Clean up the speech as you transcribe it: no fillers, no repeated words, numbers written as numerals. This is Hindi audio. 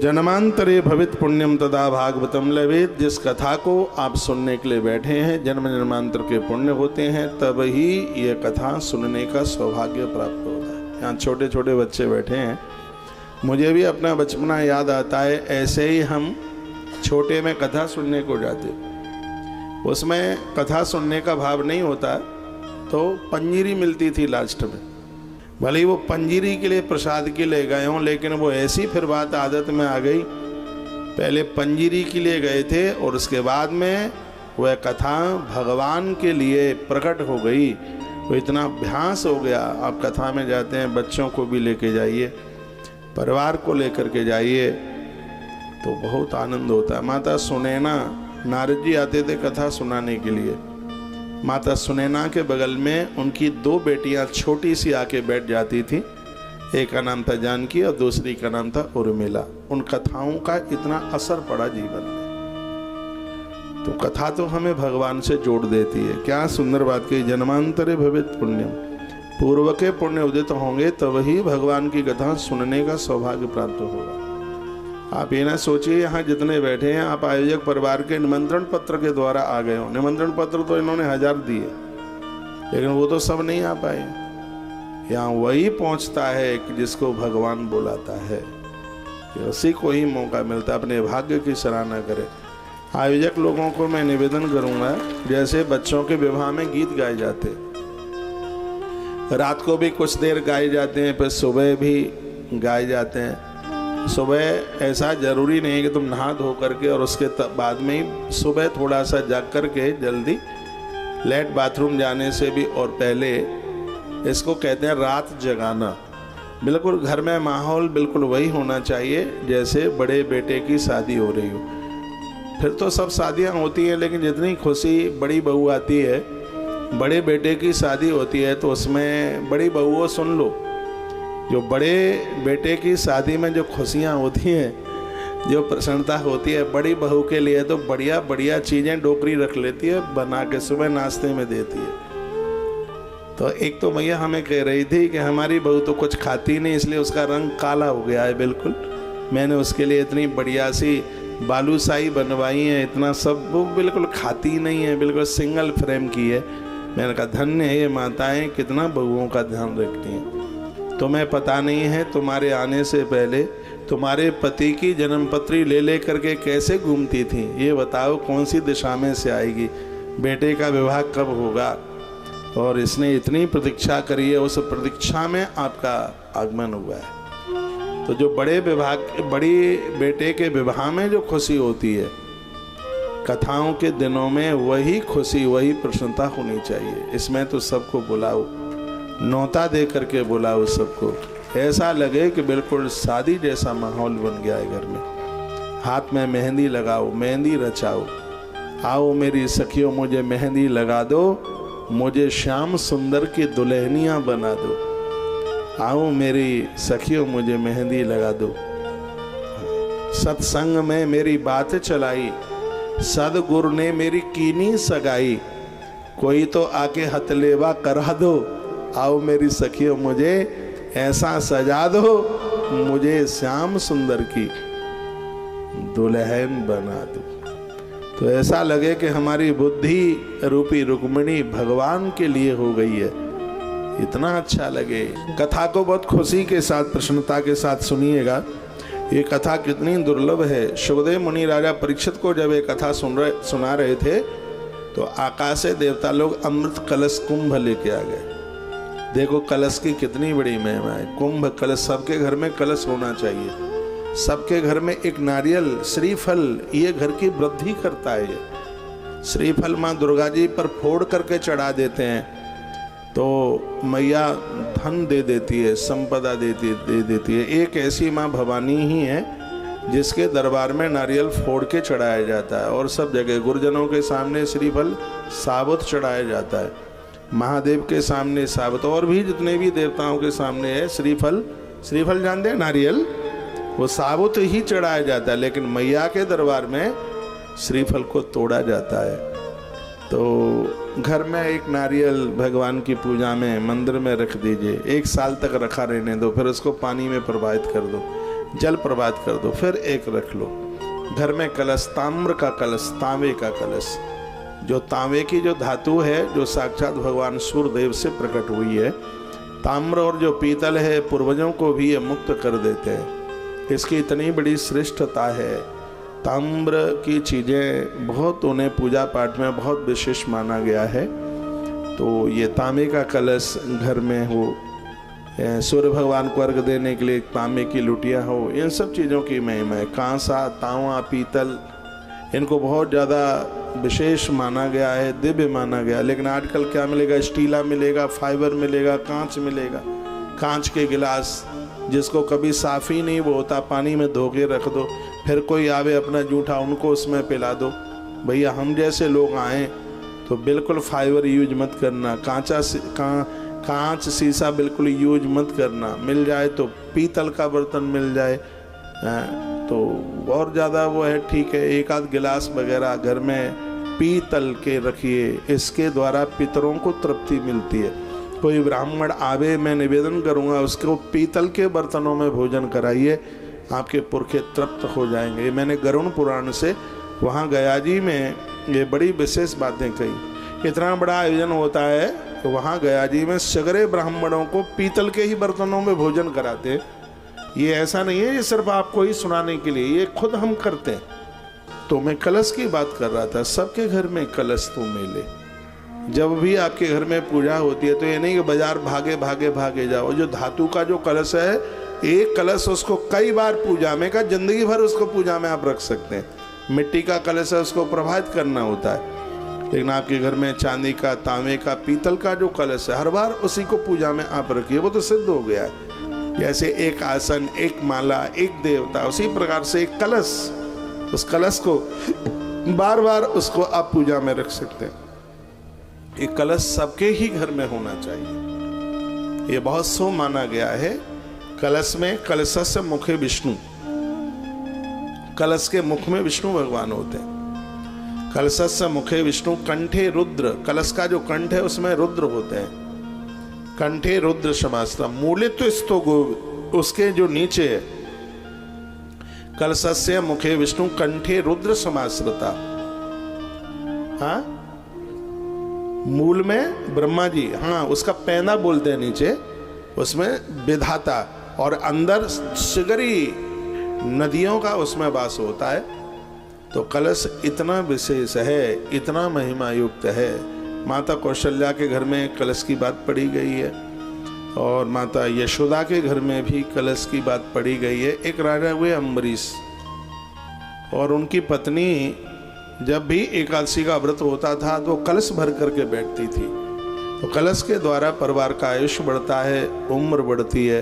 जन्मांतरे भवित पुण्यम तदा भागवतम लवेत। जिस कथा को आप सुनने के लिए बैठे हैं, जन्म जन्मांतर के पुण्य होते हैं, तब ही ये कथा सुनने का सौभाग्य प्राप्त होता है। यहाँ छोटे छोटे बच्चे बैठे हैं, मुझे भी अपना बचपना याद आता है। ऐसे ही हम छोटे में कथा सुनने को जाते, उसमें कथा सुनने का भाव नहीं होता तो पंजीरी मिलती थी लास्ट में। भले ही वो पंजीरी के लिए प्रसाद के लिए गए हों, लेकिन वो ऐसी फिर बात आदत में आ गई, पहले पंजीरी के लिए गए थे और उसके बाद में वह कथा भगवान के लिए प्रकट हो गई। वो इतना अभ्यास हो गया। आप कथा में जाते हैं, बच्चों को भी लेके जाइए, परिवार को लेकर के जाइए तो बहुत आनंद होता है। माता सुनैना, नारद जी आते थे कथा सुनाने के लिए। माता सुनैना के बगल में उनकी दो बेटियां छोटी सी आके बैठ जाती थी। एक का नाम था जानकी और दूसरी का नाम था उर्मिला। उन कथाओं का इतना असर पड़ा जीवन में। तो कथा तो हमें भगवान से जोड़ देती है। क्या सुंदर बात कही, जन्मांतरे भवित पुण्यम, पूर्व के पुण्य उदित होंगे तब ही भगवान की कथा सुनने का सौभाग्य प्राप्त होगा। आप ये ना सोचिए यहाँ जितने बैठे हैं आप आयोजक परिवार के निमंत्रण पत्र के द्वारा आ गए हो। निमंत्रण पत्र तो इन्होंने 1000 दिए, लेकिन वो तो सब नहीं आ पाए। यहाँ वही पहुँचता है कि जिसको भगवान बुलाता है, उसी को ही मौका मिलता है। अपने भाग्य की सराहना करें। आयोजक लोगों को मैं निवेदन करूँगा, जैसे बच्चों के विवाह में गीत गाए जाते, रात को भी कुछ देर गाए जाते हैं, फिर सुबह भी गाए जाते हैं। सुबह ऐसा जरूरी नहीं है कि तुम नहा धो करके और उसके बाद में ही, सुबह थोड़ा सा जाग करके जल्दी लेट बाथरूम जाने से भी और पहले, इसको कहते हैं रात जगाना। बिल्कुल घर में माहौल बिल्कुल वही होना चाहिए जैसे बड़े बेटे की शादी हो रही हो। फिर तो सब शादियां होती हैं, लेकिन जितनी खुशी बड़ी बहू आती है, बड़े बेटे की शादी होती है तो उसमें बड़ी बहुओं सुन लो, जो बड़े बेटे की शादी में जो खुशियाँ होती हैं, जो प्रसन्नता होती है, बड़ी बहू के लिए तो बढ़िया बढ़िया चीज़ें डोकरी रख लेती है, बना के सुबह नाश्ते में देती है। तो एक तो मैया हमें कह रही थी कि हमारी बहू तो कुछ खाती नहीं, इसलिए उसका रंग काला हो गया है बिल्कुल। मैंने उसके लिए इतनी बढ़िया सी बालूशाही बनवाई है, इतना सब, वो बिल्कुल खाती नहीं है, बिल्कुल सिंगल फ्रेम की है। मैंने कहा धन्य है ये माताएँ, कितना बहुओं का ध्यान रखती हैं। तुम्हें पता नहीं है तुम्हारे आने से पहले तुम्हारे पति की जन्मपत्री ले करके कैसे घूमती थी। ये बताओ कौन सी दिशा में से आएगी, बेटे का विवाह कब होगा, और इसने इतनी प्रतीक्षा करी है, उस प्रतीक्षा में आपका आगमन हुआ है। तो जो बड़ी बेटे के विवाह में जो खुशी होती है, कथाओं के दिनों में वही खुशी, वही प्रसन्नता होनी चाहिए। इसमें तो सबको बुलाओ, नौता दे करके बुलाओ सबको, ऐसा लगे कि बिल्कुल शादी जैसा माहौल बन गया है घर में। हाथ में मेहंदी लगाओ, मेहंदी रचाओ, आओ मेरी सखियों मुझे मेहंदी लगा दो, मुझे श्याम सुंदर की दुल्हनियाँ बना दो। आओ मेरी सखियों मुझे मेहंदी लगा दो। सत्संग में मेरी बात चलाई, सदगुरु ने मेरी कीनी सगाई, कोई तो आके हथलेवा करा दो। आओ मेरी सखियों मुझे ऐसा सजा दो, मुझे श्याम सुंदर की दुल्हन बना दो। तो ऐसा लगे कि हमारी बुद्धि रूपी रुक्मिणी भगवान के लिए हो गई है, इतना अच्छा लगे। कथा को बहुत खुशी के साथ, प्रसन्नता के साथ सुनिएगा। ये कथा कितनी दुर्लभ है। सुखदेव मुनि राजा परीक्षित को जब ये कथा सुना रहे थे तो आकाश से देवता लोग अमृत कलश कुंभ लेके आ गए। देखो कलश की कितनी बड़ी महिमा है। कुंभ कलश, सबके घर में कलश होना चाहिए, सबके घर में एक नारियल, श्रीफल, ये घर की वृद्धि करता है। श्रीफल माँ दुर्गा जी पर फोड़ करके चढ़ा देते हैं तो मैया धन दे देती है, संपदा दे देती है। एक ऐसी माँ भवानी ही है जिसके दरबार में नारियल फोड़ के चढ़ाया जाता है, और सब जगह गुरुजनों के सामने श्रीफल साबुत चढ़ाया जाता है, महादेव के सामने साबुत, और भी जितने भी देवताओं के सामने है श्रीफल। श्रीफल जानते हैं, नारियल, वो साबुत ही चढ़ाया जाता है, लेकिन मैया के दरबार में श्रीफल को तोड़ा जाता है। तो घर में एक नारियल भगवान की पूजा में मंदिर में रख दीजिए, 1 साल तक रखा रहने दो, फिर उसको पानी में प्रवाहित कर दो। जल प्रवाहित कर दो। फिर एक रख लो घर में कलश, ताम्र का कलश, तांबे का कलश। जो तांबे की जो धातु है जो साक्षात भगवान सूर्यदेव से प्रकट हुई है। ताम्र और जो पीतल है पूर्वजों को भी ये मुक्त कर देते हैं। इसकी इतनी बड़ी श्रेष्ठता है। ताम्र की चीज़ें बहुत उन्हें पूजा पाठ में बहुत विशेष माना गया है। तो ये तांबे का कलश घर में हो, सूर्य भगवान को अर्घ देने के लिए तांबे की लुटिया हो, इन सब चीज़ों की महिमा है। कांसा, तांबा, पीतल, इनको बहुत ज़्यादा विशेष माना गया है, दिव्य माना गया। लेकिन आजकल क्या मिलेगा? स्टीला मिलेगा, फाइबर मिलेगा, कांच मिलेगा। कांच के गिलास जिसको कभी साफ ही नहीं वो होता, पानी में धो के रख दो, फिर कोई आवे अपना जूठा उनको उसमें पिला दो। भैया हम जैसे लोग आएँ तो बिल्कुल फाइबर यूज मत करना, कांच शीशा बिल्कुल यूज मत करना। मिल जाए तो पीतल का बर्तन मिल जाए तो और ज़्यादा वो है, ठीक है। एक आध गिलास वगैरह घर में पीतल के रखिए, इसके द्वारा पितरों को तृप्ति मिलती है। कोई ब्राह्मण आवे, मैं निवेदन करूँगा उसको पीतल के बर्तनों में भोजन कराइए, आपके पुरखे तृप्त हो जाएंगे। मैंने गरुड़ पुराण से वहाँ गया जी में ये बड़ी विशेष बातें कही। इतना बड़ा आयोजन होता है तो वहाँ गया जी में सगरे ब्राह्मणों को पीतल के ही बर्तनों में भोजन कराते। ये ऐसा नहीं है ये सिर्फ आपको ही सुनाने के लिए, ये खुद हम करते हैं। तो मैं कलश की बात कर रहा था, सबके घर में कलश तो मिले। जब भी आपके घर में पूजा होती है तो ये नहीं कि बाजार भागे भागे भागे जाओ। जो धातु का जो कलश है, एक कलश उसको कई बार पूजा में का जिंदगी भर उसको पूजा में आप रख सकते हैं। मिट्टी का कलश है उसको प्रभावित करना होता है, लेकिन आपके घर में चांदी का, तांबे का, पीतल का जो कलश है हर बार उसी को पूजा में आप रखिए, वो तो सिद्ध हो गया है। जैसे एक आसन, एक माला, एक देवता, उसी प्रकार से एक कलश, उस कलश को बार बार उसको आप पूजा में रख सकते हैं। एक कलश सबके ही घर में होना चाहिए, ये बहुत शुभ माना गया है। कलश में कलशस्य मुखे विष्णु, कलश के मुख में विष्णु भगवान होते हैं। कलशस्य मुखे विष्णु, कंठे रुद्र, कलश का जो कंठ है उसमें रुद्र होते हैं। कंठे रुद्र समास्ता, मूलित्व गो, उसके जो नीचे है कलशस्य मुखे विष्णु कंठे रुद्र समाश्रिता। हाँ, मूल में ब्रह्मा जी, हाँ उसका पैना बोलते हैं नीचे, उसमें विधाता, और अंदर सिगरी नदियों का उसमें वास होता है। तो कलश इतना विशेष है, इतना महिमा युक्त है। माता कौशल्या के घर में कलश की बात पढ़ी गई है, और माता यशोदा के घर में भी कलश की बात पढ़ी गई है। एक राजा हुए अम्बरीश, और उनकी पत्नी जब भी एकादशी का व्रत होता था तो कलश भर करके बैठती थी। तो कलश के द्वारा परिवार का आयुष्य बढ़ता है, उम्र बढ़ती है।